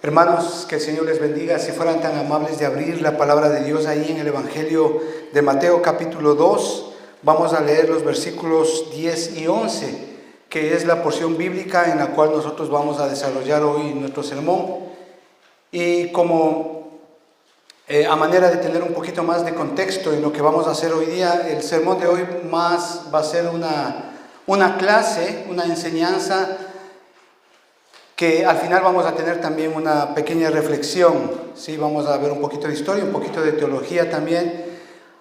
Hermanos, que el Señor les bendiga. Si fueran tan amables de abrir la palabra de Dios ahí en el Evangelio de Mateo capítulo 2, vamos a leer los versículos 10 y 11, que es la porción bíblica en la cual nosotros vamos a desarrollar hoy nuestro sermón. Y como a manera de tener un poquito más de contexto en lo que vamos a hacer hoy día, el sermón de hoy más va a ser una clase, una enseñanza, que al final vamos a tener también una pequeña reflexión, ¿sí? Vamos a ver un poquito de historia, un poquito de teología también.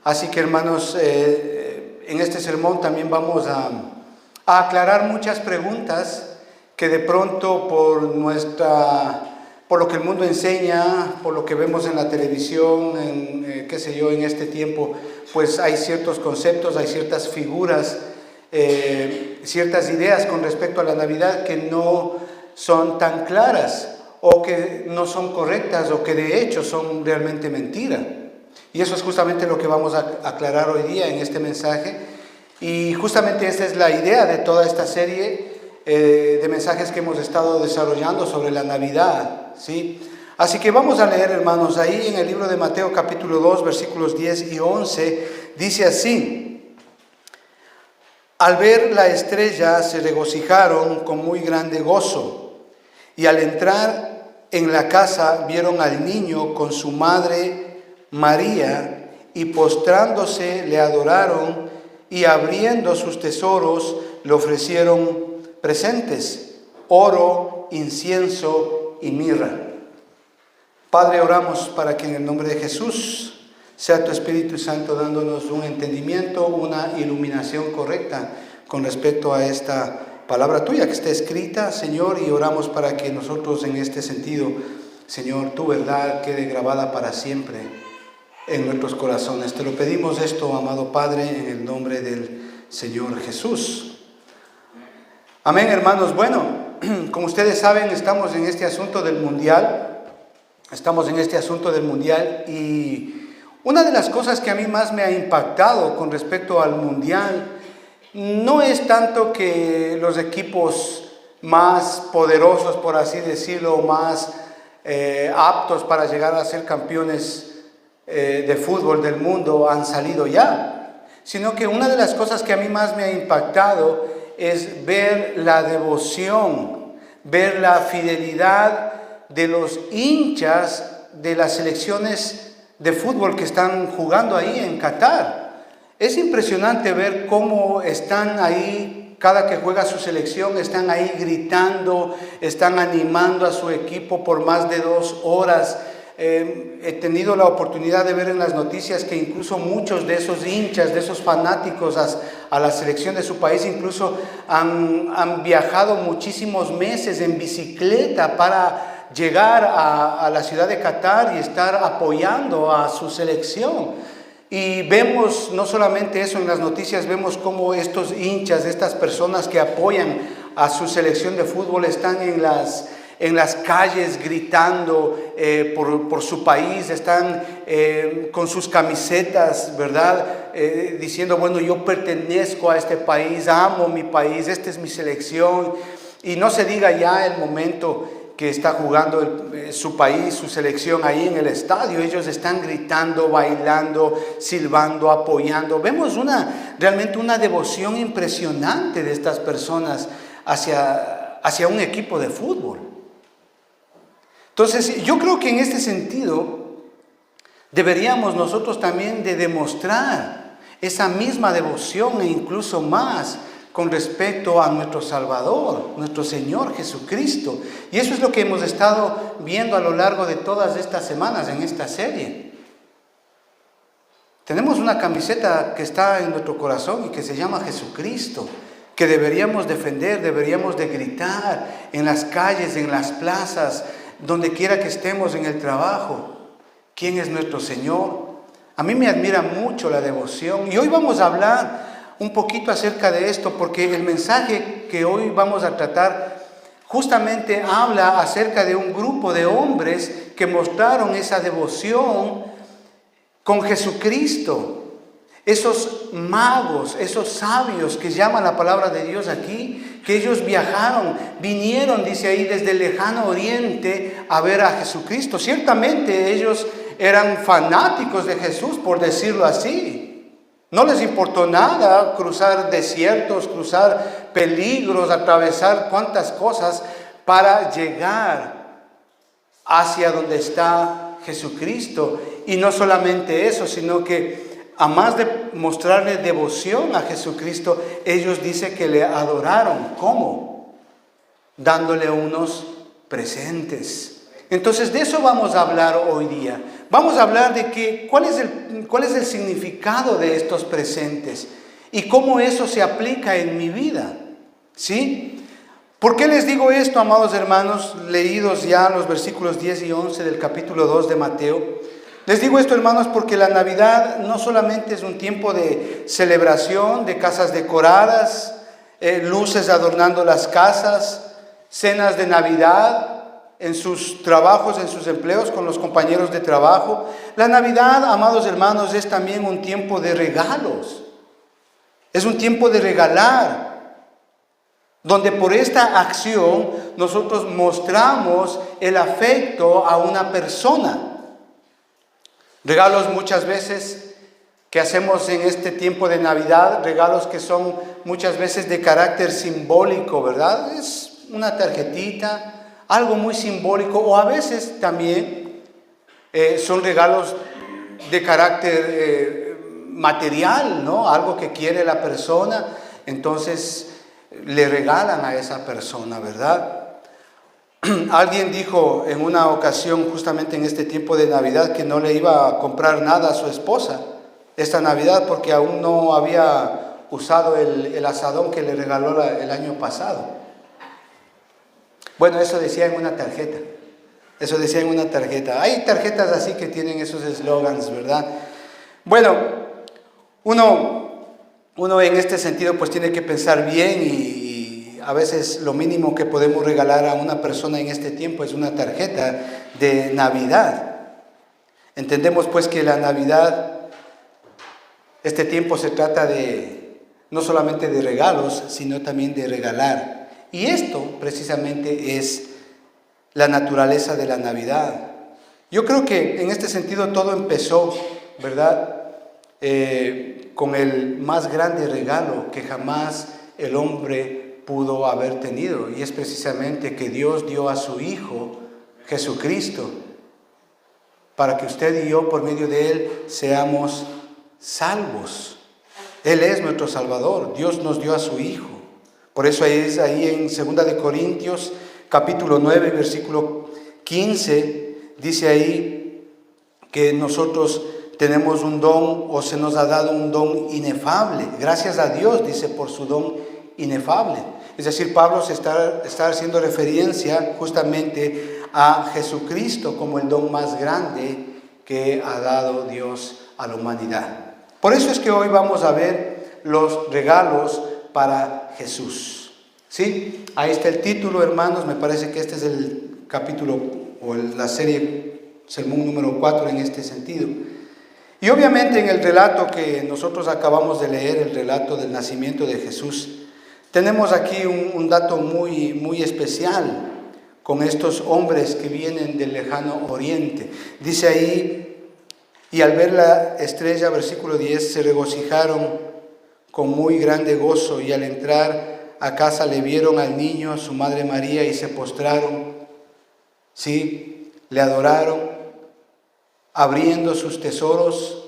Así que, hermanos, en este sermón también vamos a aclarar muchas preguntas que de pronto por lo que el mundo enseña, por lo que vemos en la televisión, en este tiempo, pues hay ciertos conceptos, hay ciertas figuras, ciertas ideas con respecto a la Navidad que no son tan claras o que no son correctas o que de hecho son realmente mentira. Y eso es justamente lo que vamos a aclarar hoy día en este mensaje. Y justamente esta es la idea de toda esta serie de mensajes que hemos estado desarrollando sobre la Navidad, ¿sí? Así que vamos a leer, hermanos, ahí en el libro de Mateo capítulo 2, versículos 10 y 11, dice así: Al ver la estrella se regocijaron con muy grande gozo, y al entrar en la casa vieron al niño con su madre María, y postrándose le adoraron, y abriendo sus tesoros le ofrecieron presentes: oro, incienso y mirra. Padre, oramos para que en el nombre de Jesús sea tu Espíritu Santo dándonos un entendimiento, una iluminación correcta con respecto a esta palabra tuya que está escrita, Señor, y oramos para que nosotros en este sentido, Señor, tu verdad quede grabada para siempre en nuestros corazones. Te lo pedimos esto, amado Padre, en el nombre del Señor Jesús. Amén, hermanos. Bueno, como ustedes saben, estamos en este asunto del mundial. Y una de las cosas que a mí más me ha impactado con respecto al mundial no es tanto que los equipos más poderosos, por así decirlo, más aptos para llegar a ser campeones de fútbol del mundo han salido ya, sino que una de las cosas que a mí más me ha impactado es ver la devoción, ver la fidelidad de los hinchas de las selecciones de fútbol que están jugando ahí en Qatar. Es impresionante ver cómo están ahí, cada que juega su selección, están ahí gritando, están animando a su equipo por más de 2 horas. He tenido la oportunidad de ver en las noticias que incluso muchos de esos hinchas, de esos fanáticos a la selección de su país, incluso han viajado muchísimos meses en bicicleta para llegar a la ciudad de Qatar y estar apoyando a su selección. Y vemos no solamente eso en las noticias, vemos cómo estos hinchas, estas personas que apoyan a su selección de fútbol están en las calles gritando por su país, están con sus camisetas, ¿verdad? Diciendo, bueno, yo pertenezco a este país, amo mi país, esta es mi selección. Y no se diga ya el momento que está jugando su país, su selección ahí en el estadio. Ellos están gritando, bailando, silbando, apoyando. Vemos realmente una devoción impresionante de estas personas hacia un equipo de fútbol. Entonces, yo creo que en este sentido deberíamos nosotros también de demostrar esa misma devoción e incluso más con respecto a nuestro Salvador, nuestro Señor Jesucristo. Y eso es lo que hemos estado viendo a lo largo de todas estas semanas en esta serie. Tenemos una camiseta que está en nuestro corazón y que se llama Jesucristo, que deberíamos defender, deberíamos de gritar en las calles, en las plazas, donde quiera que estemos, en el trabajo. ¿Quién es nuestro Señor? A mí me admira mucho la devoción, y hoy vamos a hablar un poquito acerca de esto, porque el mensaje que hoy vamos a tratar justamente habla acerca de un grupo de hombres que mostraron esa devoción con Jesucristo. Esos magos, esos sabios que llaman la palabra de Dios aquí, que ellos vinieron, dice ahí, desde el lejano oriente a ver a Jesucristo. Ciertamente ellos eran fanáticos de Jesús, por decirlo así. No les importó nada cruzar desiertos, cruzar peligros, atravesar cuantas cosas para llegar hacia donde está Jesucristo. Y no solamente eso, sino que a más de mostrarle devoción a Jesucristo, ellos dicen que le adoraron. ¿Cómo? Dándole unos presentes. Entonces de eso vamos a hablar hoy día. Vamos a hablar de cuál es el significado de estos presentes y cómo eso se aplica en mi vida. ¿Sí? ¿Por qué les digo esto, amados hermanos, leídos ya los versículos 10 y 11 del capítulo 2 de Mateo? Les digo esto, hermanos, porque la Navidad no solamente es un tiempo de celebración, de casas decoradas, luces adornando las casas, cenas de Navidad en sus trabajos, en sus empleos con los compañeros de trabajo. La Navidad, amados hermanos, es también un tiempo de regalos. Es un tiempo de regalar, donde por esta acción nosotros mostramos el afecto a una persona. Regalos muchas veces que hacemos en este tiempo de Navidad, regalos que son muchas veces de carácter simbólico, ¿verdad? Es una tarjetita, algo muy simbólico, o a veces también son regalos de carácter material, ¿no? Algo que quiere la persona, entonces le regalan a esa persona, ¿verdad? Alguien dijo en una ocasión, justamente en este tiempo de Navidad, que no le iba a comprar nada a su esposa esta Navidad porque aún no había usado el asadón que le regaló el año pasado. Bueno, eso decía en una tarjeta. Eso decía en una tarjeta. Hay tarjetas así que tienen esos eslogans, ¿verdad? Bueno, uno en este sentido pues tiene que pensar bien y a veces lo mínimo que podemos regalar a una persona en este tiempo es una tarjeta de Navidad. Entendemos pues que la Navidad, este tiempo se trata no solamente de regalos, sino también de regalar. Y esto precisamente es la naturaleza de la Navidad. Yo creo que en este sentido todo empezó, ¿verdad? Con el más grande regalo que jamás el hombre pudo haber tenido, y es precisamente que Dios dio a su Hijo Jesucristo para que usted y yo por medio de Él seamos salvos. Él es nuestro Salvador. Dios nos dio a su Hijo. Por eso es ahí en 2 de Corintios capítulo 9 versículo 15 dice ahí que nosotros tenemos un don, o se nos ha dado un don inefable. Gracias a Dios, dice, por su don inefable. Es decir, Pablo está haciendo referencia justamente a Jesucristo como el don más grande que ha dado Dios a la humanidad. Por eso es que hoy vamos a ver los regalos para Jesús. ¿Sí? Ahí está el título, hermanos. Me parece que este es el capítulo o la serie sermón número 4 en este sentido. Y obviamente en el relato que nosotros acabamos de leer, el relato del nacimiento de Jesús, tenemos aquí un dato muy, muy especial con estos hombres que vienen del lejano oriente. Dice ahí, y al ver la estrella, versículo 10, se regocijaron con muy grande gozo, y al entrar a casa le vieron al niño, a su madre María, y se postraron, ¿sí? Le adoraron, abriendo sus tesoros,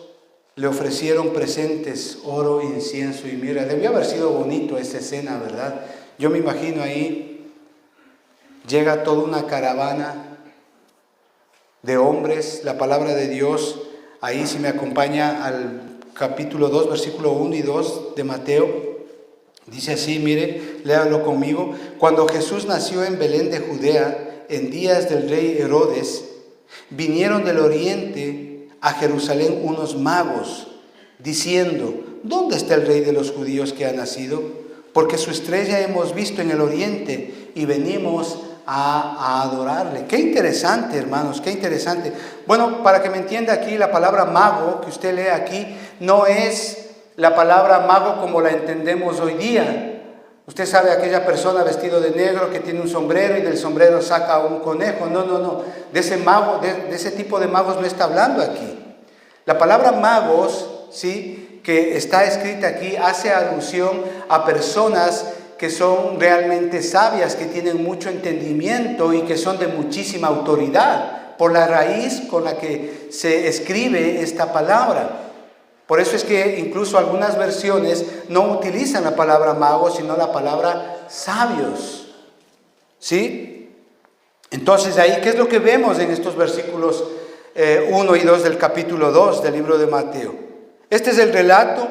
le ofrecieron presentes, oro, incienso y mirra. Debió haber sido bonito esa escena, ¿verdad? Yo me imagino ahí, llega toda una caravana de hombres, la palabra de Dios, ahí si me acompaña al capítulo 2, versículo 1 y 2 de Mateo, dice así, mire, léalo conmigo. Cuando Jesús nació en Belén de Judea, en días del rey Herodes, vinieron del oriente a Jerusalén unos magos, diciendo, ¿dónde está el rey de los judíos que ha nacido? Porque su estrella hemos visto en el oriente y venimos a adorarle. Qué interesante, hermanos, qué interesante. Bueno, para que me entienda aquí, la palabra mago que usted lee aquí no es la palabra mago como la entendemos hoy día. Usted sabe, aquella persona vestido de negro que tiene un sombrero y del sombrero saca un conejo. No. De ese mago, de ese tipo de magos no está hablando aquí. La palabra magos, ¿sí?, que está escrita aquí, hace alusión a personas que son realmente sabias, que tienen mucho entendimiento y que son de muchísima autoridad, por la raíz con la que se escribe esta palabra. Por eso es que incluso algunas versiones no utilizan la palabra magos, sino la palabra sabios. ¿Sí? Entonces ahí, ¿qué es lo que vemos en estos versículos 1 y 2 del capítulo 2 del libro de Mateo? Este es el relato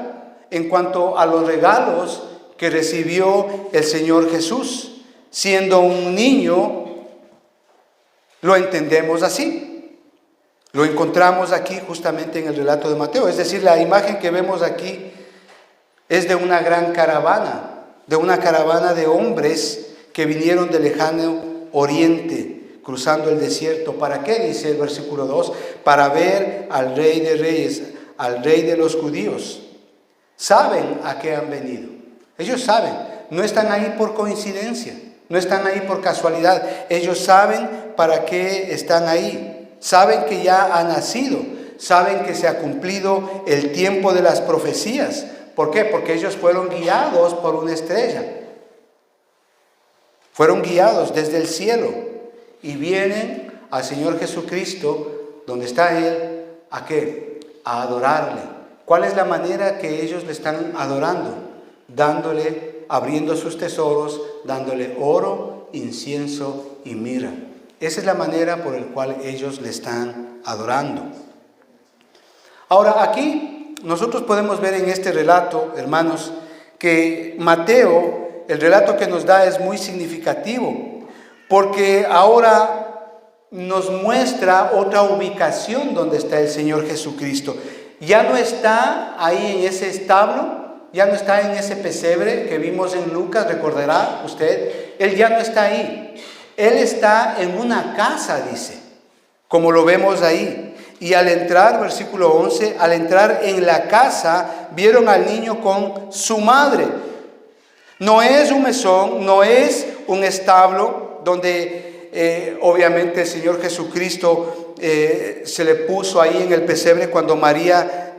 en cuanto a los regalos que recibió el Señor Jesús. Siendo un niño, lo entendemos así. Lo encontramos aquí justamente en el relato de Mateo. Es decir, la imagen que vemos aquí es de una gran caravana, de hombres que vinieron del lejano oriente, cruzando el desierto. ¿Para qué? Dice el versículo 2, para ver al Rey de Reyes, al Rey de los judíos. Saben a qué han venido. Ellos saben, no están ahí por coincidencia, no están ahí por casualidad. Ellos saben para qué están ahí. Saben que ya ha nacido, saben que se ha cumplido el tiempo de las profecías. ¿Por qué? Porque ellos fueron guiados por una estrella. Fueron guiados desde el cielo y vienen al Señor Jesucristo, donde está Él, ¿a qué? A adorarle. ¿Cuál es la manera que ellos le están adorando? Dándole, abriendo sus tesoros, dándole oro, incienso y mirra. Esa es la manera por la cual ellos le están adorando. Ahora, aquí nosotros podemos ver en este relato, hermanos, que Mateo, el relato que nos da es muy significativo, porque ahora nos muestra otra ubicación donde está el Señor Jesucristo. Ya no está ahí en ese establo, ya no está en ese pesebre que vimos en Lucas, recordará usted, Él ya no está ahí. Él está en una casa, dice, como lo vemos ahí. Y al entrar, versículo 11, al entrar en la casa, vieron al niño con su madre. No es un mesón, no es un establo donde obviamente el Señor Jesucristo se le puso ahí en el pesebre cuando María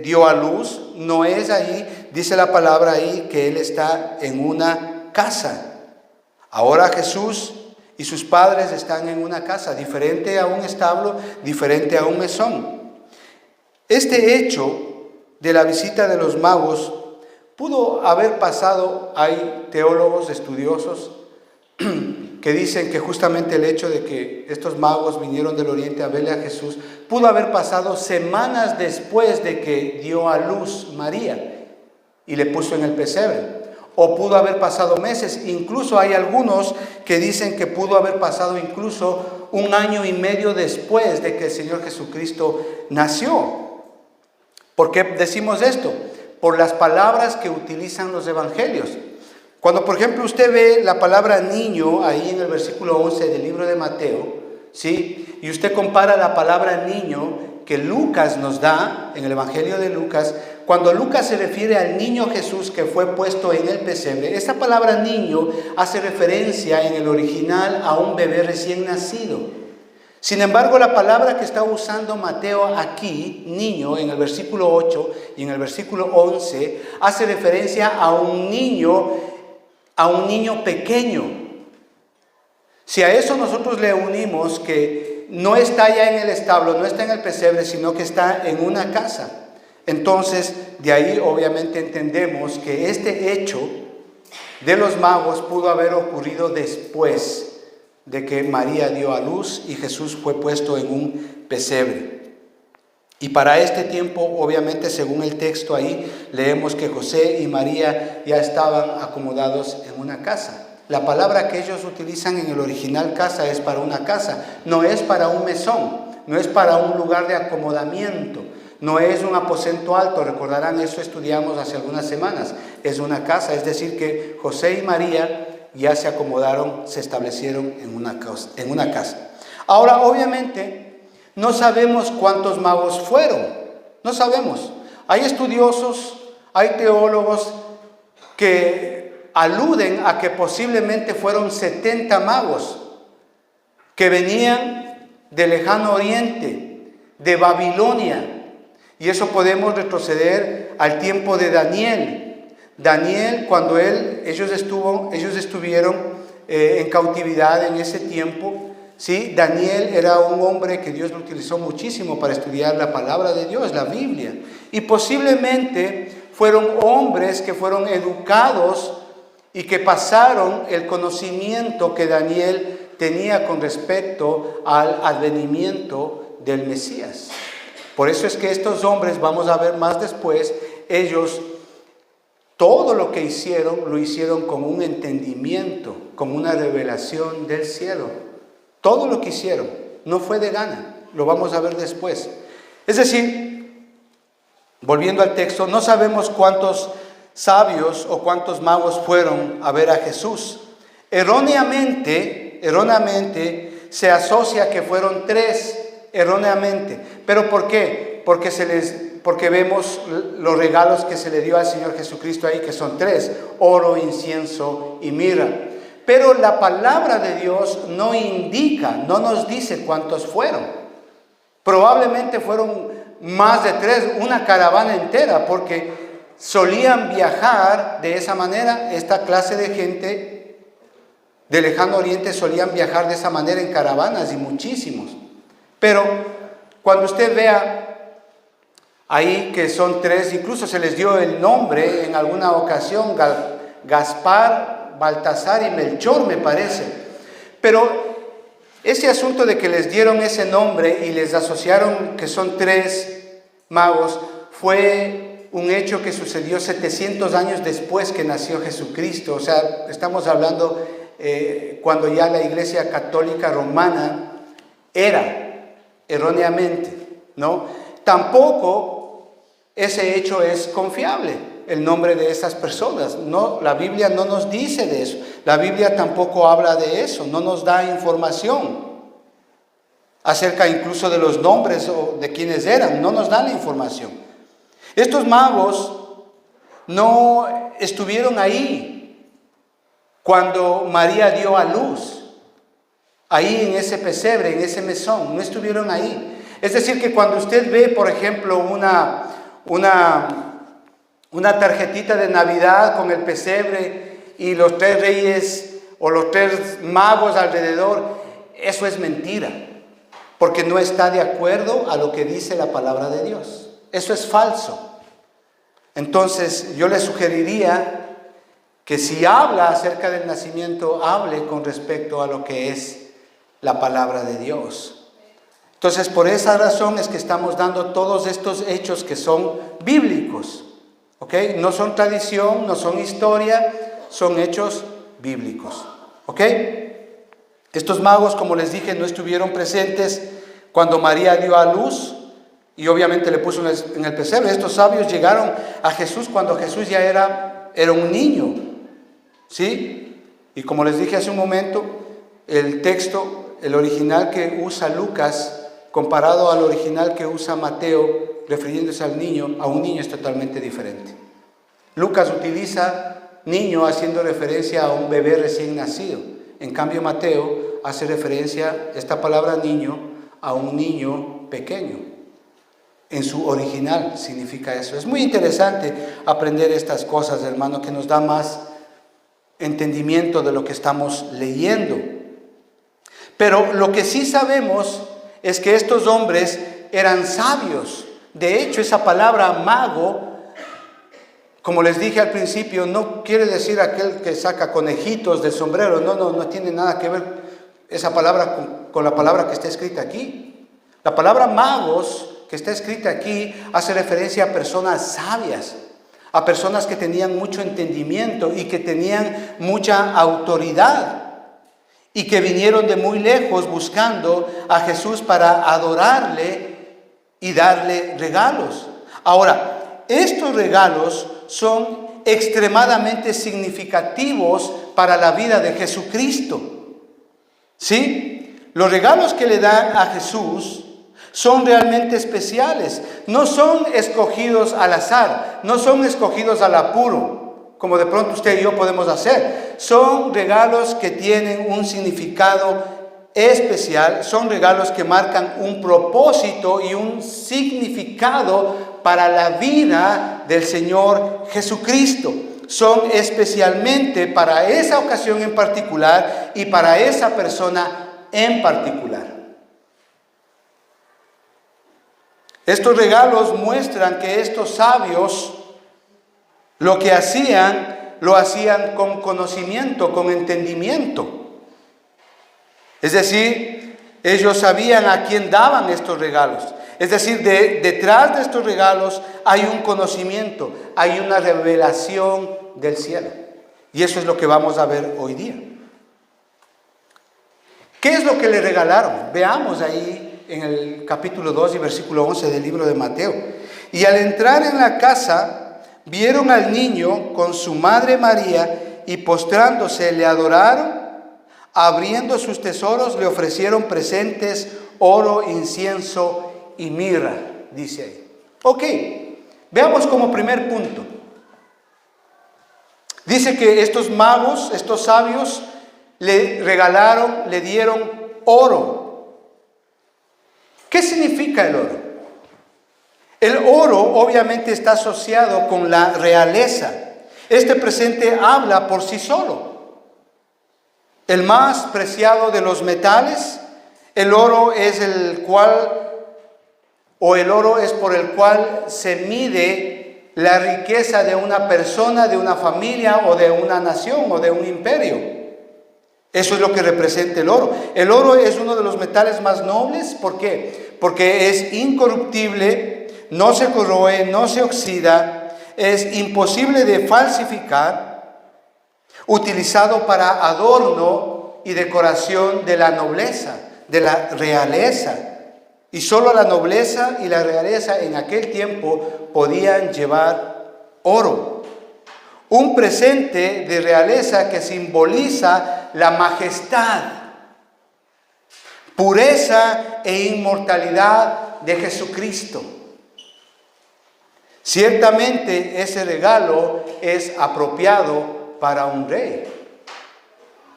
dio a luz. No es ahí, dice la palabra ahí, que Él está en una casa. Ahora Jesús y sus padres están en una casa, diferente a un establo, diferente a un mesón. Este hecho de la visita de los magos pudo haber pasado, hay teólogos estudiosos que dicen que justamente el hecho de que estos magos vinieron del oriente a verle a Jesús, pudo haber pasado semanas después de que dio a luz María y le puso en el pesebre. O pudo haber pasado meses, incluso hay algunos que dicen que pudo haber pasado incluso 1 año y medio después de que el Señor Jesucristo nació. ¿Por qué decimos esto? Por las palabras que utilizan los evangelios. Cuando, por ejemplo, usted ve la palabra niño ahí en el versículo 11 del libro de Mateo, ¿sí? Y usted compara la palabra niño que Lucas nos da en el evangelio de Lucas. Cuando Lucas se refiere al niño Jesús que fue puesto en el pesebre, esta palabra niño hace referencia en el original a un bebé recién nacido. Sin embargo, la palabra que está usando Mateo aquí, niño, en el versículo 8 y en el versículo 11, hace referencia a un niño pequeño. Si a eso nosotros le unimos que no está ya en el establo, no está en el pesebre, sino que está en una casa, entonces de ahí obviamente entendemos que este hecho de los magos pudo haber ocurrido después de que María dio a luz y Jesús fue puesto en un pesebre. Y para este tiempo, obviamente, según el texto ahí, leemos que José y María ya estaban acomodados en una casa. La palabra que ellos utilizan en el original casa es para una casa, no es para un mesón, no es para un lugar de acomodamiento, no es un aposento alto. Recordarán, eso estudiamos hace algunas semanas. Es una casa, es decir que José y María ya se acomodaron, se establecieron en una casa. Ahora, obviamente, no sabemos cuántos magos fueron, no sabemos. Hay estudiosos, Hay teólogos que aluden a que posiblemente fueron 70 magos que venían del lejano oriente, de Babilonia. Y eso podemos retroceder al tiempo de Daniel. Daniel, cuando ellos estuvieron en cautividad en ese tiempo, ¿sí? Daniel era un hombre que Dios lo utilizó muchísimo para estudiar la palabra de Dios, la Biblia. Y posiblemente fueron hombres que fueron educados y que pasaron el conocimiento que Daniel tenía con respecto al advenimiento del Mesías. Por eso es que estos hombres, vamos a ver más después, ellos todo lo que hicieron, lo hicieron con un entendimiento, como una revelación del cielo. Todo lo que hicieron no fue de gana, lo vamos a ver después. Es decir, volviendo al texto, no sabemos cuántos sabios o cuántos magos fueron a ver a Jesús. Erróneamente se asocia que fueron 3, erróneamente. ¿Pero por qué? Porque vemos los regalos que se le dio al Señor Jesucristo ahí, que son 3, oro, incienso y mirra. Pero la palabra de Dios no indica, no nos dice cuántos fueron. Probablemente fueron más de 3, una caravana entera, porque solían viajar de esa manera. Esta clase de gente del lejano oriente solían viajar de esa manera en caravanas, y muchísimos. Pero cuando usted vea ahí que son 3, incluso se les dio el nombre en alguna ocasión, Gaspar, Baltasar y Melchor, me parece. Pero ese asunto de que les dieron ese nombre y les asociaron que son 3 magos fue un hecho que sucedió 700 años después que nació Jesucristo. O sea, estamos hablando cuando ya la Iglesia Católica Romana era erróneamente, ¿no? Tampoco ese hecho es confiable, el nombre de esas personas. No, la Biblia no nos dice de eso. La Biblia tampoco habla de eso, no nos da información acerca incluso de los nombres o de quienes eran, no nos da la información. Estos magos no estuvieron ahí cuando María dio a luz, ahí en ese pesebre, en ese mesón, no estuvieron ahí. Es decir, que cuando usted ve, por ejemplo, una tarjetita de Navidad con el pesebre y los 3 reyes o los 3 magos alrededor, eso es mentira, porque no está de acuerdo a lo que dice la palabra de Dios. Eso es falso. Entonces, yo le sugeriría que si habla acerca del nacimiento, hable con respecto a lo que es la palabra de Dios. Entonces, por esa razón es que estamos dando todos estos hechos que son bíblicos, ¿ok? No son tradición, no son historia, son hechos bíblicos, ¿ok? Estos magos, como les dije, no estuvieron presentes cuando María dio a luz y obviamente le puso en el pesebre. Estos sabios llegaron a Jesús cuando Jesús ya era un niño, ¿sí? Y como les dije hace un momento, el texto, el original que usa Lucas, comparado al original que usa Mateo, refiriéndose al niño, a un niño, es totalmente diferente. Lucas utiliza niño haciendo referencia a un bebé recién nacido. En cambio, Mateo hace referencia, esta palabra niño, a un niño pequeño. En su original significa eso. Es muy interesante aprender estas cosas, hermano, que nos da más entendimiento de lo que estamos leyendo. Pero lo que sí sabemos es que estos hombres eran sabios. De hecho, esa palabra mago, como les dije al principio, no quiere decir aquel que saca conejitos del sombrero. No tiene nada que ver esa palabra con la palabra que está escrita aquí. La palabra magos que está escrita aquí hace referencia a personas sabias, a personas que tenían mucho entendimiento y que tenían mucha autoridad y que vinieron de muy lejos buscando a Jesús para adorarle y darle regalos. Ahora, estos regalos son extremadamente significativos para la vida de Jesucristo. ¿Sí? Los regalos que le dan a Jesús son realmente especiales. No son escogidos al azar, no son escogidos al apuro, como de pronto usted y yo podemos hacer. Son regalos que tienen un significado especial, son regalos que marcan un propósito y un significado para la vida del Señor Jesucristo. Son especialmente para esa ocasión en particular y para esa persona en particular. Estos regalos muestran que estos sabios lo que hacían, lo hacían con conocimiento, con entendimiento. Es decir, ellos sabían a quién daban estos regalos. Es decir, detrás de estos regalos hay un conocimiento, hay una revelación del cielo. Y eso es lo que vamos a ver hoy día. ¿Qué es lo que le regalaron? Veamos ahí en el capítulo 2 y versículo 11 del libro de Mateo. Y al entrar en la casa, vieron al niño con su madre María y postrándose le adoraron. Abriendo sus tesoros le ofrecieron presentes, oro, incienso y mirra, dice ahí. Ok, veamos como primer punto. Dice que estos magos, estos sabios, le regalaron, le dieron oro. ¿Qué significa el oro? El oro obviamente está asociado con la realeza. Este presente habla por sí solo. El más preciado de los metales, el oro es el oro es por el cual se mide la riqueza de una persona, de una familia o de una nación o de un imperio. Eso es lo que representa el oro. El oro es uno de los metales más nobles. ¿Por qué? Porque es incorruptible, no se corroe, no se oxida, es imposible de falsificar, utilizado para adorno y decoración de la nobleza, de la realeza. Y solo la nobleza y la realeza en aquel tiempo podían llevar oro. Un presente de realeza que simboliza la majestad, pureza e inmortalidad de Jesucristo. Ciertamente ese regalo es apropiado para un rey.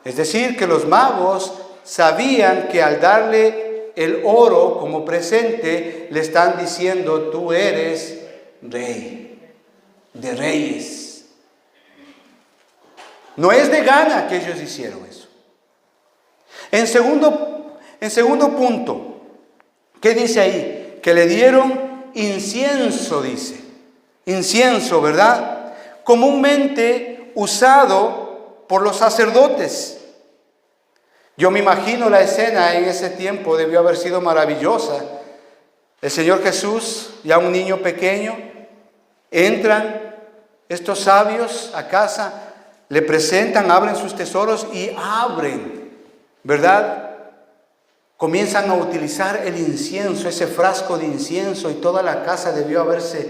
Es decir, que los magos sabían que al darle el oro como presente, le están diciendo: tú eres rey de reyes. No es de gana que ellos hicieron eso. En segundo punto, ¿qué dice ahí? Que le dieron incienso, dice. Incienso, ¿verdad? Comúnmente usado por los sacerdotes. Yo me imagino la escena en ese tiempo, debió haber sido maravillosa. El Señor Jesús, ya un niño pequeño, entran estos sabios a casa, le presentan, abren sus tesoros y abren, ¿verdad? Comienzan a utilizar el incienso, ese frasco de incienso, y toda la casa debió haberse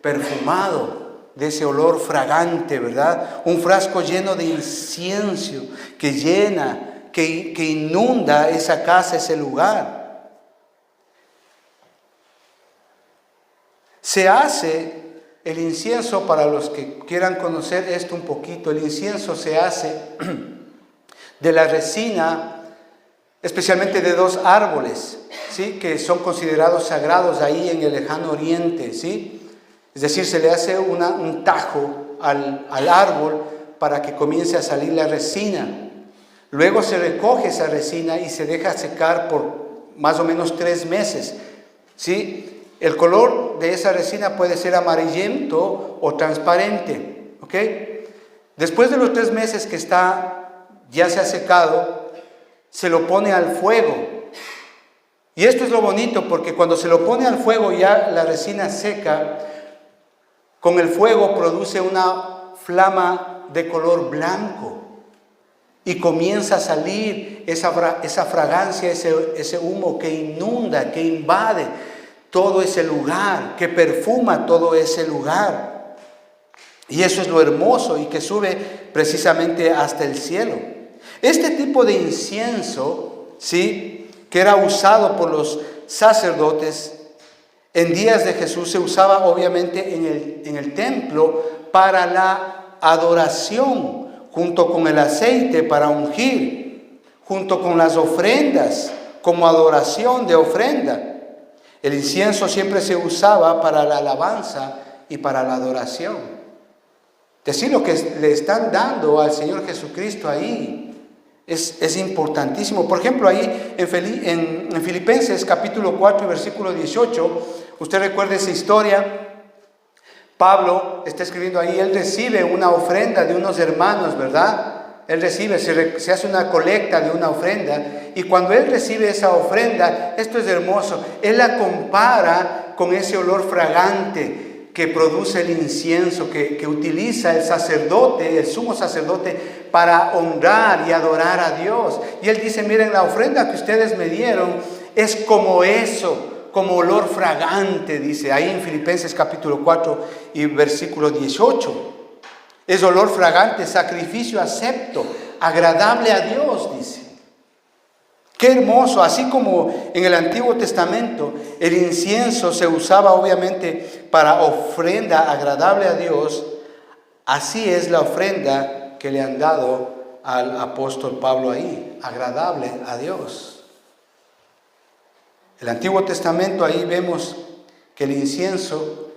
perfumado de ese olor fragante, ¿verdad? Un frasco lleno de incienso que llena, que inunda esa casa, ese lugar. Se hace el incienso, para los que quieran conocer esto un poquito, el incienso se hace de la resina, especialmente de dos árboles, ¿sí? Que son considerados sagrados ahí en el lejano oriente, ¿sí? Es decir, se le hace un tajo al árbol para que comience a salir la resina. Luego se recoge esa resina y se deja secar por más o menos 3 meses, ¿sí? El color de esa resina puede ser amarillento o transparente, ¿ok? Después de los 3 meses que ya se ha secado, se lo pone al fuego. Y esto es lo bonito, porque cuando se lo pone al fuego, ya la resina seca, con el fuego produce una flama de color blanco y comienza a salir esa fragancia, ese humo que inunda, que invade todo ese lugar, que perfuma todo ese lugar. Y eso es lo hermoso, y que sube precisamente hasta el cielo. Este tipo de incienso, ¿sí?, que era usado por los sacerdotes, en días de Jesús se usaba obviamente en el templo para la adoración, junto con el aceite para ungir, junto con las ofrendas como adoración de ofrenda. El incienso siempre se usaba para la alabanza y para la adoración. Decir lo que le están dando al Señor Jesucristo ahí es importantísimo. Por ejemplo, ahí en Filipenses capítulo 4 y versículo 18, usted recuerda esa historia. Pablo está escribiendo ahí, él recibe una ofrenda de unos hermanos, ¿verdad? Él recibe, se hace una colecta de una ofrenda, y cuando él recibe esa ofrenda, esto es hermoso, él la compara con ese olor fragante que produce el incienso, que utiliza el sacerdote, el sumo sacerdote, para honrar y adorar a Dios. Y él dice, miren, la ofrenda que ustedes me dieron es como eso, como olor fragante, dice ahí en Filipenses capítulo 4 y versículo 18. Es olor fragante, sacrificio acepto, agradable a Dios, dice. Qué hermoso, así como en el Antiguo Testamento el incienso se usaba obviamente para ofrenda agradable a Dios, así es la ofrenda que le han dado al apóstol Pablo ahí, agradable a Dios. El Antiguo Testamento, ahí vemos que el incienso,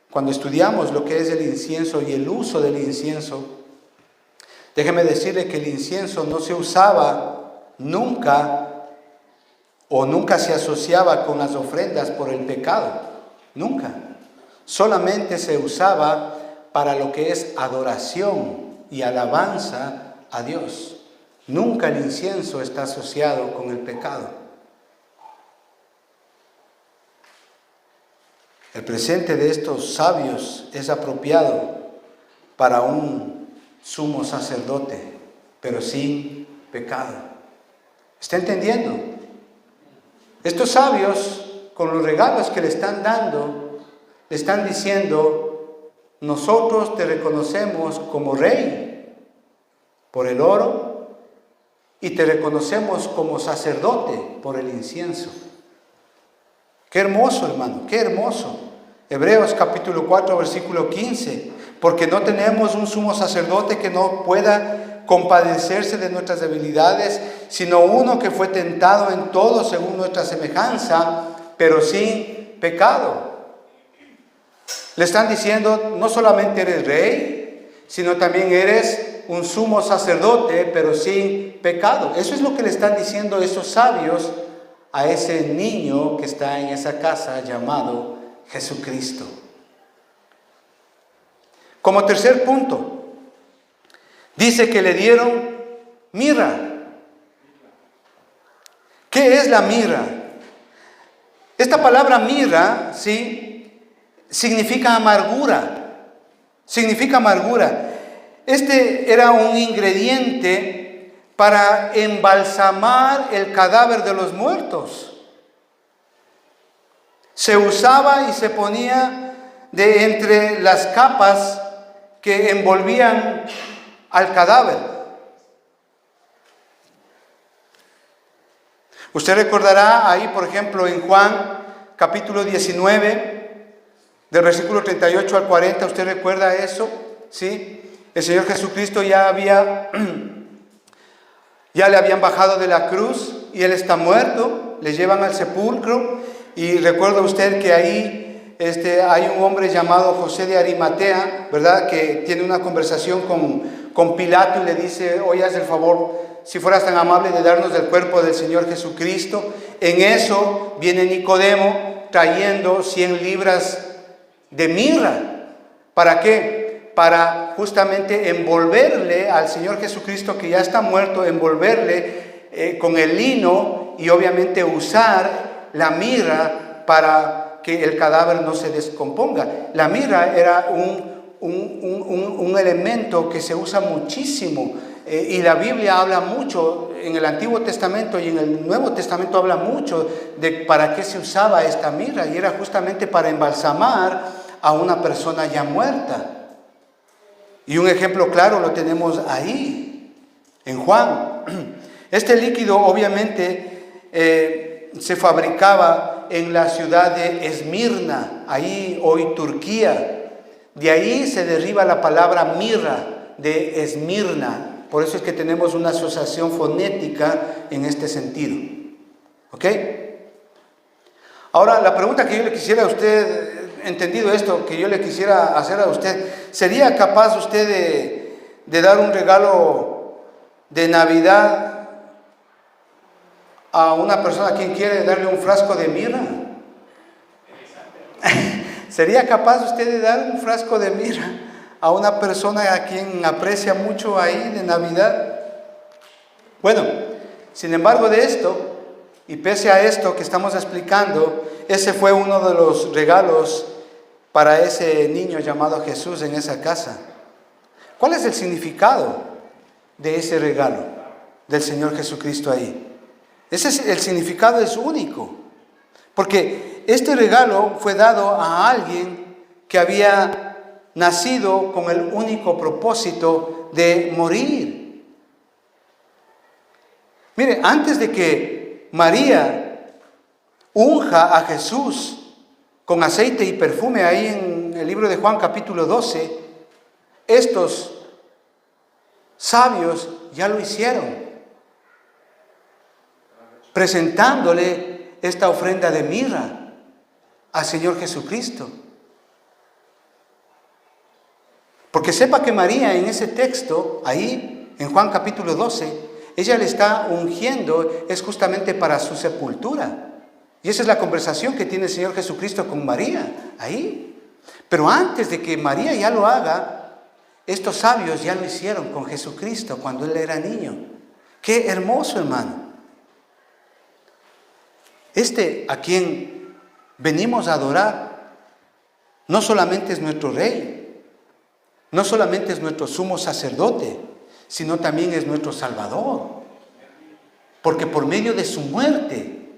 cuando estudiamos lo que es el incienso y el uso del incienso, déjeme decirle que el incienso no se usaba nunca o nunca se asociaba con las ofrendas por el pecado, nunca. Solamente se usaba para lo que es adoración y alabanza a Dios. Nunca el incienso está asociado con el pecado. El presente de estos sabios es apropiado para un sumo sacerdote, pero sin pecado. ¿Está entendiendo? Estos sabios, con los regalos que le están dando, le están diciendo, nosotros te reconocemos como rey por el oro y te reconocemos como sacerdote por el incienso. Qué hermoso, hermano, qué hermoso. Hebreos capítulo 4, versículo 15. Porque no tenemos un sumo sacerdote que no pueda compadecerse de nuestras debilidades, sino uno que fue tentado en todo según nuestra semejanza, pero sin pecado. Le están diciendo, no solamente eres rey, sino también eres un sumo sacerdote, pero sin pecado. Eso es lo que le están diciendo esos sabios a ese niño que está en esa casa llamado Jesucristo. Como tercer punto, dice que le dieron mirra. ¿Qué es la mirra? Esta palabra mirra, ¿sí?, significa amargura. Significa amargura. Este era un ingrediente para embalsamar el cadáver de los muertos. Se usaba y se ponía de entre las capas que envolvían al cadáver. Usted recordará ahí, por ejemplo, en Juan capítulo 19, del versículo 38 al 40, ¿usted recuerda eso? ¿Sí? El Señor Jesucristo ya le habían bajado de la cruz y Él está muerto, le llevan al sepulcro, y recuerda usted que ahí hay un hombre llamado José de Arimatea, ¿verdad?, que tiene una conversación con Pilato y le dice, oye, haz el favor, si fueras tan amable de darnos del cuerpo del Señor Jesucristo. En eso viene Nicodemo trayendo 100 libras de mirra. ¿Para qué? Para justamente envolverle al Señor Jesucristo, que ya está muerto, envolverle con el lino y obviamente usar la mirra para que el cadáver no se descomponga. La mirra era un elemento que se usa muchísimo, y la Biblia habla mucho, en el Antiguo Testamento y en el Nuevo Testamento habla mucho de para qué se usaba esta mirra, y era justamente para embalsamar a una persona ya muerta. Y un ejemplo claro lo tenemos ahí, en Juan. Este líquido obviamente se fabricaba en la ciudad de Esmirna, ahí hoy Turquía. De ahí se deriva la palabra mirra, de Esmirna. Por eso es que tenemos una asociación fonética en este sentido. ¿Ok? Ahora, la pregunta que yo le quisiera a usted, entendido esto, que yo le quisiera hacer a usted, ¿sería capaz usted de dar un regalo de Navidad a una persona a quien quiere darle un frasco de mirra? ¿Sería capaz usted de dar un frasco de mirra a una persona a quien aprecia mucho ahí de Navidad? Bueno, sin embargo de esto, y pese a esto que estamos explicando, ese fue uno de los regalos para ese niño llamado Jesús en esa casa. ¿Cuál es el significado de ese regalo del Señor Jesucristo ahí? El significado es único, porque este regalo fue dado a alguien que había nacido con el único propósito de morir. Mire, antes de que María unja a Jesús con aceite y perfume, ahí en el libro de Juan capítulo 12, estos sabios ya lo hicieron, presentándole esta ofrenda de mirra al Señor Jesucristo. Porque sepa que María en ese texto, ahí en Juan capítulo 12, ella le está ungiendo, es justamente para su sepultura. Y esa es la conversación que tiene el Señor Jesucristo con María, ahí. Pero antes de que María ya lo haga, estos sabios ya lo hicieron con Jesucristo cuando Él era niño. ¡Qué hermoso, hermano! A quien venimos a adorar, no solamente es nuestro Rey, no solamente es nuestro sumo sacerdote, sino también es nuestro Salvador. Porque por medio de su muerte,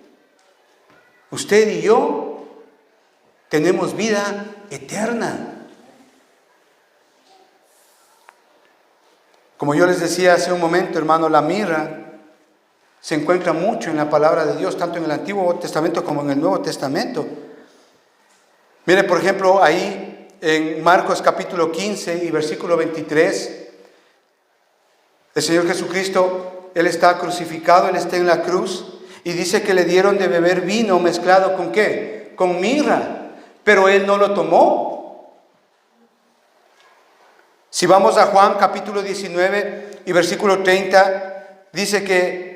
usted y yo tenemos vida eterna. Como yo les decía hace un momento, hermano, la mirra se encuentra mucho en la palabra de Dios, tanto en el Antiguo Testamento como en el Nuevo Testamento. Mire, por ejemplo, ahí en Marcos capítulo 15 y versículo 23, el Señor Jesucristo, Él está crucificado, Él está en la cruz, y dice que le dieron de beber vino mezclado ¿con qué? Con mirra, pero Él no lo tomó. Si vamos a Juan capítulo 19 y versículo 30, dice que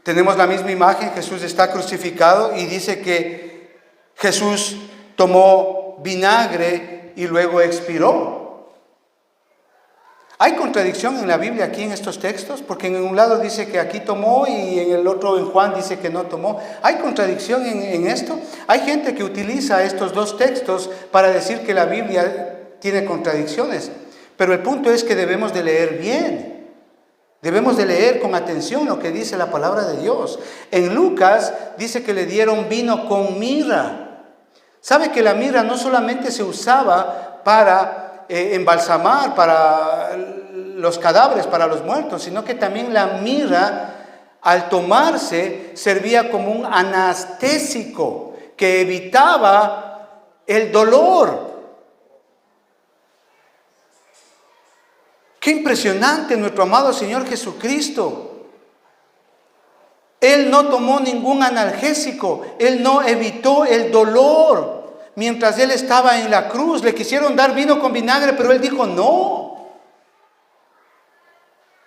tenemos la misma imagen, Jesús está crucificado, y dice que Jesús tomó vinagre y luego expiró. Hay contradicción en la Biblia aquí en estos textos, porque en un lado dice que aquí tomó y en el otro, en Juan, dice que no tomó. Hay contradicción en esto. Hay gente que utiliza estos dos textos para decir que la Biblia tiene contradicciones, pero el punto es que debemos de leer bien. Debemos de leer con atención lo que dice la palabra de Dios. En Lucas dice que le dieron vino con mirra. ¿Sabe que la mirra no solamente se usaba para embalsamar para los cadáveres, para los muertos, sino que también la mirra, al tomarse, servía como un anestésico que evitaba el dolor? ¡Qué impresionante nuestro amado Señor Jesucristo! Él no tomó ningún analgésico, Él no evitó el dolor. Mientras Él estaba en la cruz, le quisieron dar vino con vinagre, pero Él dijo no.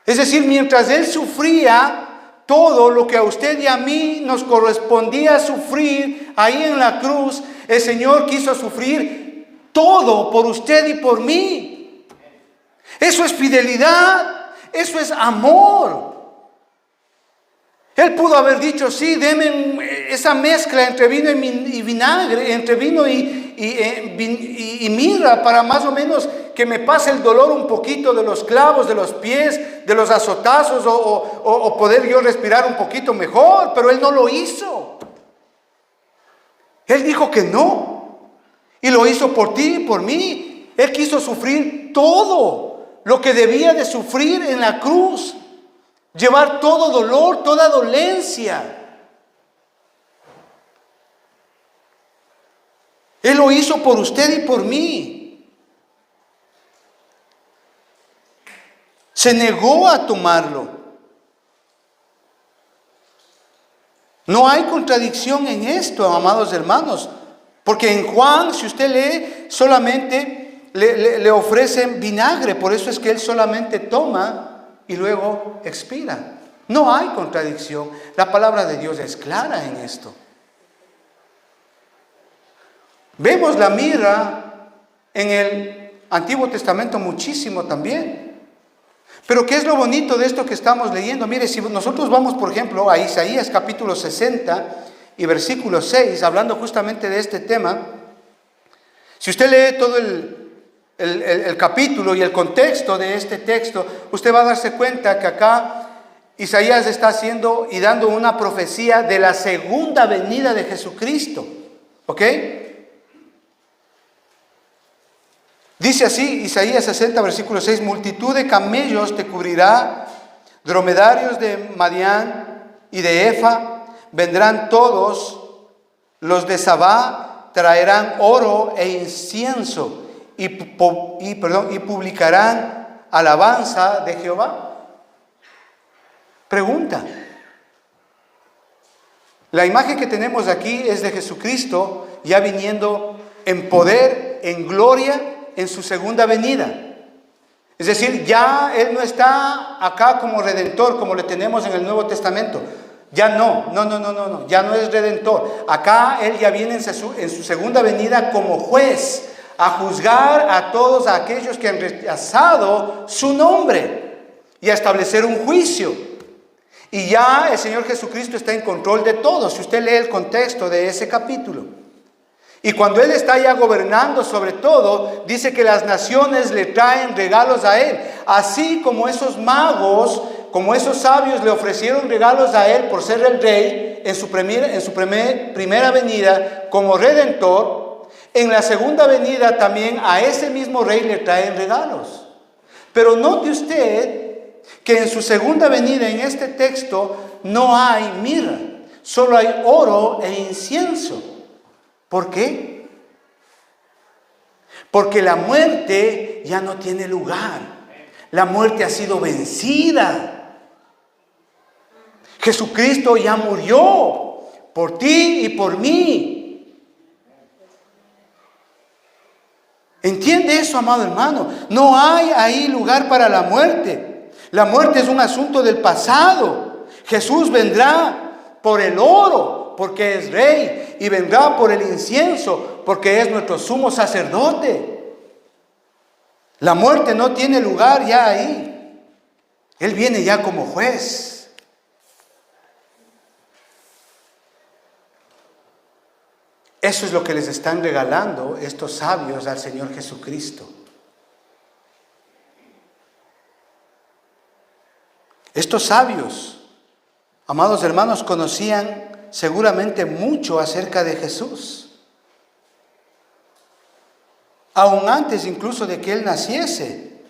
Es decir, mientras Él sufría todo lo que a usted y a mí nos correspondía sufrir ahí en la cruz, el Señor quiso sufrir todo por usted y por mí. Eso es fidelidad, eso es amor. Él pudo haber dicho, sí, denme esa mezcla entre vino y vinagre, entre vino y mirra, para más o menos que me pase el dolor un poquito de los clavos, de los pies, de los azotazos, o poder yo respirar un poquito mejor, pero Él no lo hizo. Él dijo que no, y lo hizo por ti y por mí. Él quiso sufrir todo lo que debía de sufrir en la cruz. Llevar todo dolor, toda dolencia. Él lo hizo por usted y por mí. Se negó a tomarlo. No hay contradicción en esto, amados hermanos. Porque en Juan, si usted lee, solamente le ofrecen vinagre. Por eso es que él solamente toma y luego expira. No hay contradicción. La palabra de Dios es clara en esto. Vemos la mirra en el Antiguo Testamento muchísimo también. Pero ¿qué es lo bonito de esto que estamos leyendo? Mire, si nosotros vamos, por ejemplo, a Isaías capítulo 60 y versículo 6, hablando justamente de este tema, si usted lee todo el capítulo y el contexto de este texto, usted va a darse cuenta que acá Isaías está haciendo y dando una profecía de la segunda venida de Jesucristo. ¿Ok? Dice así, Isaías 60, versículo 6, multitud de camellos te cubrirá, dromedarios de Madián y de Efa, vendrán todos, los de Sabá traerán oro e incienso y publicarán alabanza de Jehová. Pregunta. La imagen que tenemos aquí es de Jesucristo ya viniendo en poder, en gloria, en su segunda venida. Es decir, ya Él no está acá como redentor, como le tenemos en el Nuevo Testamento. Ya no, ya no es redentor. Acá Él ya viene en su segunda venida como juez, a juzgar a todos aquellos que han rechazado su nombre y a establecer un juicio. Y ya el Señor Jesucristo está en control de todo, si usted lee el contexto de ese capítulo. Y cuando Él está ya gobernando sobre todo, dice que las naciones le traen regalos a Él. Así como esos magos, como esos sabios le ofrecieron regalos a Él por ser el rey en su primera venida como redentor, en la segunda venida también a ese mismo rey le traen regalos. Pero note usted que en su segunda venida en este texto no hay mirra, solo hay oro e incienso. ¿Por qué? Porque la muerte ya no tiene lugar. La muerte ha sido vencida. Jesucristo ya murió por ti y por mí. ¿Entiende eso, amado hermano? No hay ahí lugar para la muerte. La muerte es un asunto del pasado. Jesús vendrá por el oro, porque es rey, y vendrá por el incienso, porque es nuestro sumo sacerdote. La muerte no tiene lugar ya ahí. Él viene ya como juez. Eso es lo que les están regalando estos sabios al Señor Jesucristo. Estos sabios, amados hermanos, conocían seguramente mucho acerca de Jesús. Aún antes incluso de que Él naciese.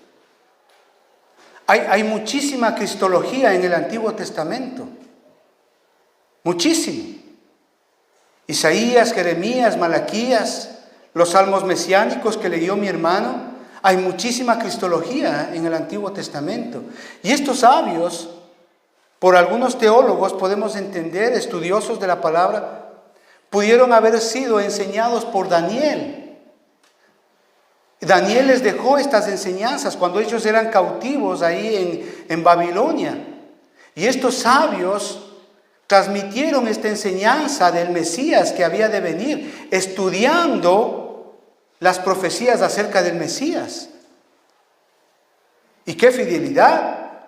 Hay muchísima cristología en el Antiguo Testamento. Muchísimo. Isaías, Jeremías, Malaquías, los salmos mesiánicos que leyó mi hermano. Hay muchísima cristología en el Antiguo Testamento. Y estos sabios, por algunos teólogos podemos entender, estudiosos de la palabra, pudieron haber sido enseñados por Daniel. Daniel les dejó estas enseñanzas cuando ellos eran cautivos ahí en Babilonia. Y estos sabios transmitieron esta enseñanza del Mesías que había de venir, estudiando las profecías acerca del Mesías. Y qué fidelidad,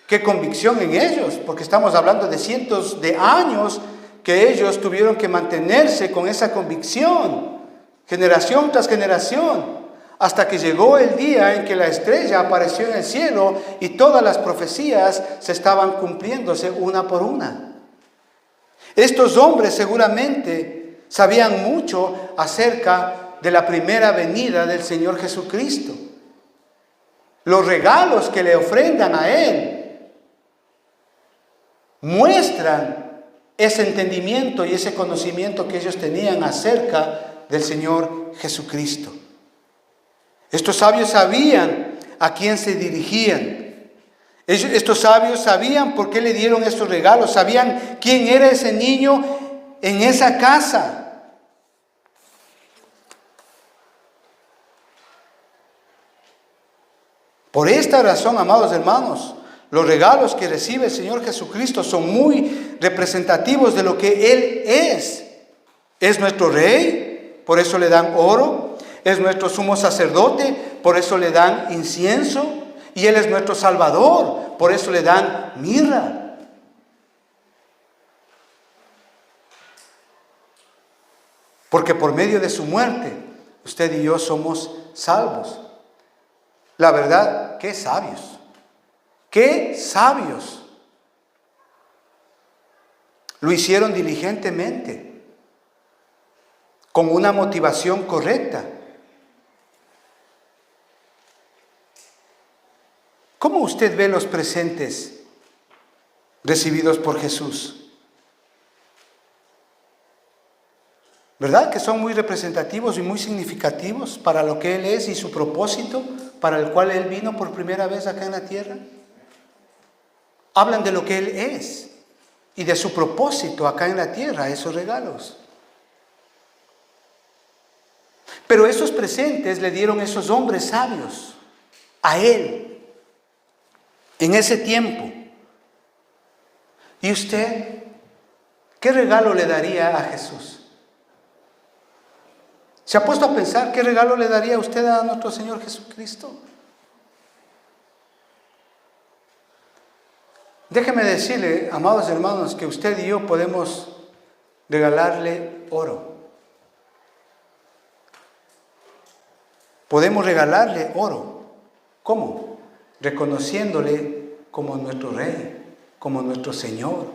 qué convicción en ellos, porque estamos hablando de cientos de años que ellos tuvieron que mantenerse con esa convicción, generación tras generación, hasta que llegó el día en que la estrella apareció en el cielo y todas las profecías se estaban cumpliéndose una por una. Estos hombres seguramente sabían mucho acerca de la primera venida del Señor Jesucristo. Los regalos que le ofrendan a Él muestran ese entendimiento y ese conocimiento que ellos tenían acerca del Señor Jesucristo. Estos sabios sabían a quién se dirigían. Estos sabios sabían por qué le dieron estos regalos, sabían quién era ese niño en esa casa. Por esta razón, amados hermanos, los regalos que recibe el Señor Jesucristo son muy representativos de lo que Él es. Es nuestro Rey, por eso le dan oro. Es nuestro sumo sacerdote, por eso le dan incienso. Y Él es nuestro Salvador, por eso le dan mirra. Porque por medio de su muerte, usted y yo somos salvos. La verdad, qué sabios. ¡Qué sabios! Lo hicieron diligentemente, con una motivación correcta. ¿Cómo usted ve los presentes recibidos por Jesús? ¿Verdad que son muy representativos y muy significativos para lo que Él es y su propósito para el cual Él vino por primera vez acá en la tierra? Hablan de lo que Él es y de su propósito acá en la tierra, esos regalos. Pero esos presentes le dieron esos hombres sabios a Él en ese tiempo. ¿Y usted qué regalo le daría a Jesús? ¿Se ha puesto a pensar qué regalo le daría usted a nuestro Señor Jesucristo? Déjeme decirle, amados hermanos, que usted y yo podemos regalarle oro. Podemos regalarle oro. ¿Cómo? Reconociéndole como nuestro Rey, como nuestro Señor.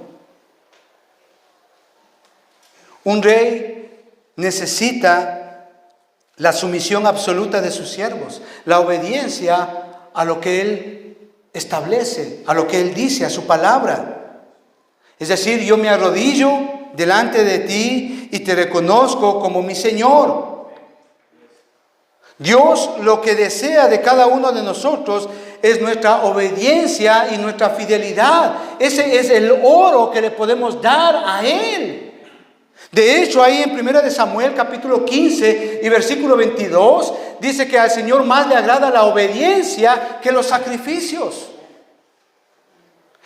Un rey necesita la sumisión absoluta de sus siervos, la obediencia a lo que Él establece, a lo que Él dice, a su palabra. Es decir, yo me arrodillo delante de ti y te reconozco como mi Señor. Dios lo que desea de cada uno de nosotros es nuestra obediencia y nuestra fidelidad. Ese es el oro que le podemos dar a Él. De hecho, ahí en 1 Samuel capítulo 15 y versículo 22, dice que al Señor más le agrada la obediencia que los sacrificios.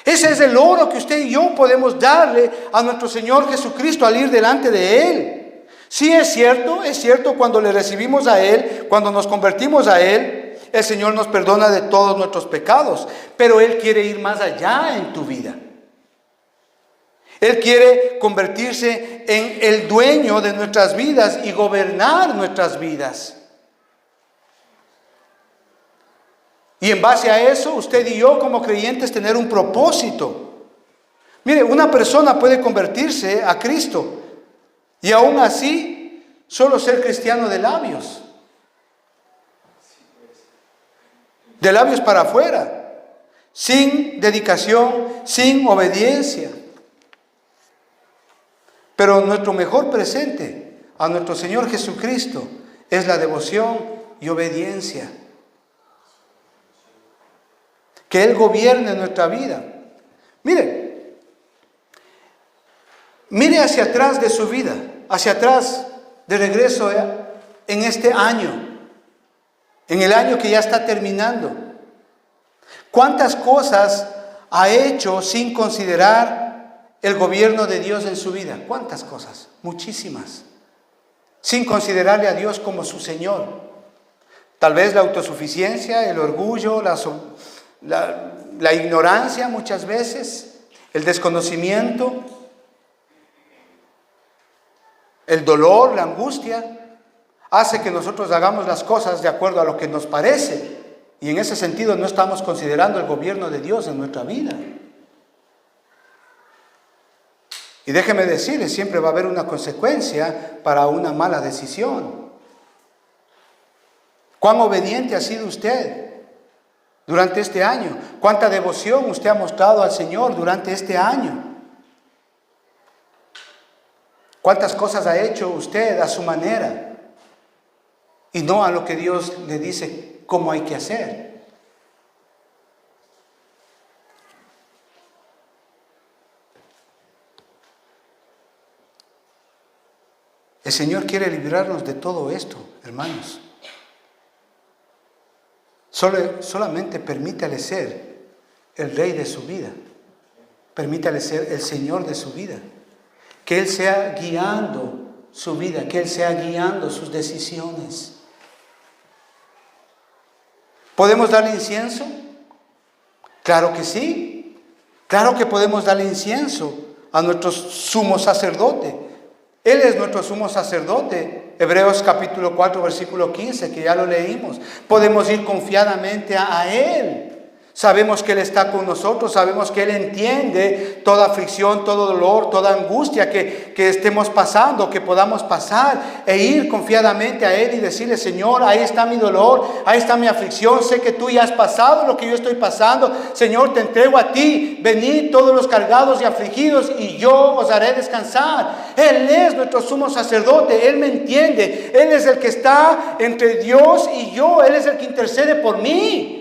Ese es el oro que usted y yo podemos darle a nuestro Señor Jesucristo al ir delante de Él. Sí, es cierto, cuando le recibimos a Él, cuando nos convertimos a Él, el Señor nos perdona de todos nuestros pecados, pero Él quiere ir más allá en tu vida. Él quiere convertirse en el dueño de nuestras vidas y gobernar nuestras vidas. Y en base a eso, usted y yo como creyentes tener un propósito. Mire, una persona puede convertirse a Cristo y aún así solo ser cristiano de labios. De labios para afuera, sin dedicación, sin obediencia. Pero nuestro mejor presente a nuestro Señor Jesucristo es la devoción y obediencia. Que Él gobierne nuestra vida. Mire hacia atrás de su vida, hacia atrás de regreso en este año, en el año que ya está terminando. ¿Cuántas cosas ha hecho sin considerar el gobierno de Dios en su vida? ¿Cuántas cosas? Muchísimas. Sin considerarle a Dios como su Señor. Tal vez la autosuficiencia, el orgullo, la ignorancia muchas veces, el desconocimiento, el dolor, la angustia, hace que nosotros hagamos las cosas de acuerdo a lo que nos parece. Y en ese sentido no estamos considerando el gobierno de Dios en nuestra vida. Y déjeme decirle, siempre va a haber una consecuencia para una mala decisión. ¿Cuán obediente ha sido usted durante este año? ¿Cuánta devoción usted ha mostrado al Señor durante este año? ¿Cuántas cosas ha hecho usted a su manera? y no a lo que Dios le dice cómo hay que hacer. El Señor quiere librarnos de todo esto, hermanos. Solamente permítale ser el rey de su vida. Permítale ser el Señor de su vida. Que Él sea guiando su vida, que Él sea guiando sus decisiones. ¿Podemos darle incienso? Claro que sí. Claro que podemos darle incienso a nuestro sumo sacerdote. Él es nuestro sumo sacerdote. Hebreos capítulo 4, versículo 15, que ya lo leímos. Podemos ir confiadamente a Él. Sabemos que Él está con nosotros, sabemos que Él entiende toda aflicción, todo dolor, toda angustia que estemos pasando, que podamos pasar e ir confiadamente a Él y decirle: Señor, ahí está mi dolor, ahí está mi aflicción, sé que tú ya has pasado lo que yo estoy pasando, Señor, te entrego a ti, venid todos los cargados y afligidos y yo os haré descansar. Él es nuestro sumo sacerdote, Él me entiende, Él es el que está entre Dios y yo, Él es el que intercede por mí.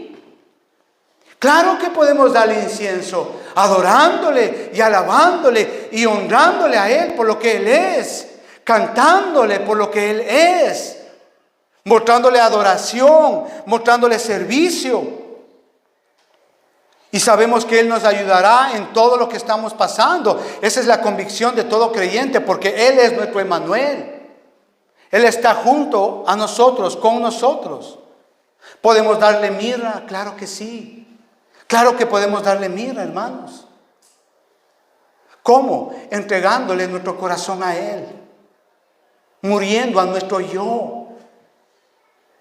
Claro que podemos darle incienso, adorándole y alabándole y honrándole a Él por lo que Él es, cantándole por lo que Él es, mostrándole adoración, mostrándole servicio. Y sabemos que Él nos ayudará en todo lo que estamos pasando. Esa es la convicción de todo creyente, porque Él es nuestro Emmanuel. Él está junto a nosotros, con nosotros. ¿Podemos darle mirra? Claro que sí. Claro que podemos darle mirra, hermanos. ¿Cómo? Entregándole nuestro corazón a Él. Muriendo a nuestro yo.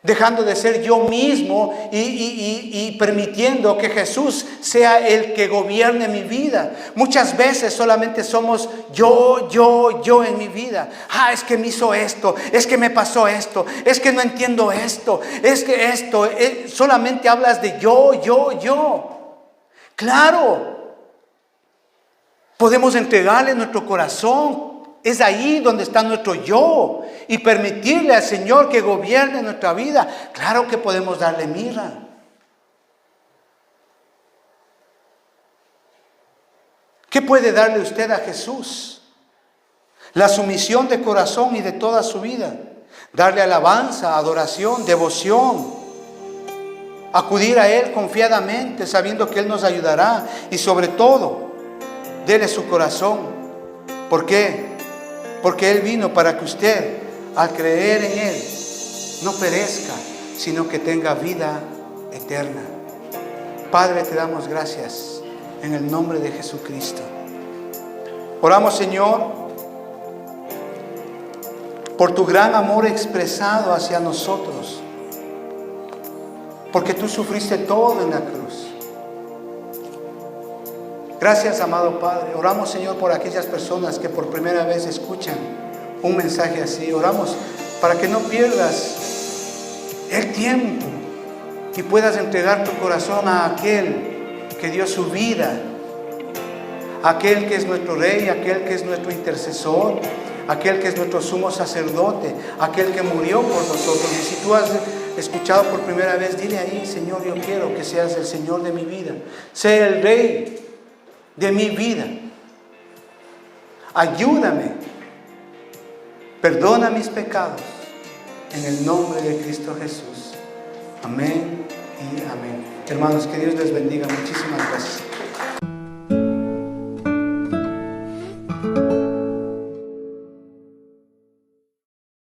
Dejando de ser yo mismo y permitiendo que Jesús sea el que gobierne mi vida. Muchas veces solamente somos yo en mi vida. Es que me hizo esto, es que me pasó esto, es que no entiendo esto, es que esto, solamente hablas de yo. Claro, podemos entregarle nuestro corazón. Es ahí donde está nuestro yo. Y permitirle al Señor que gobierne nuestra vida. Claro que podemos darle mirra. ¿Qué puede darle usted a Jesús? La sumisión de corazón y de toda su vida. Darle alabanza, adoración, devoción. Acudir a Él confiadamente, sabiendo que Él nos ayudará. Y sobre todo, dele su corazón. ¿Por qué? Porque Él vino para que usted, al creer en Él, no perezca, sino que tenga vida eterna. Padre, te damos gracias en el nombre de Jesucristo. Oramos, Señor, por tu gran amor expresado hacia nosotros, porque tú sufriste todo en la cruz. Gracias, amado Padre. Oramos, Señor, por aquellas personas que por primera vez escuchan un mensaje así. Oramos para que no pierdas el tiempo y puedas entregar tu corazón a aquel que dio su vida, aquel que es nuestro Rey, aquel que es nuestro intercesor, aquel que es nuestro sumo sacerdote, aquel que murió por nosotros. Y si tú has escuchado por primera vez, dile ahí: Señor, yo quiero que seas el Señor de mi vida, sea el Rey de mi vida. Ayúdame, perdona mis pecados, en el nombre de Cristo Jesús. Amén y amén. Hermanos, que Dios les bendiga. Muchísimas gracias.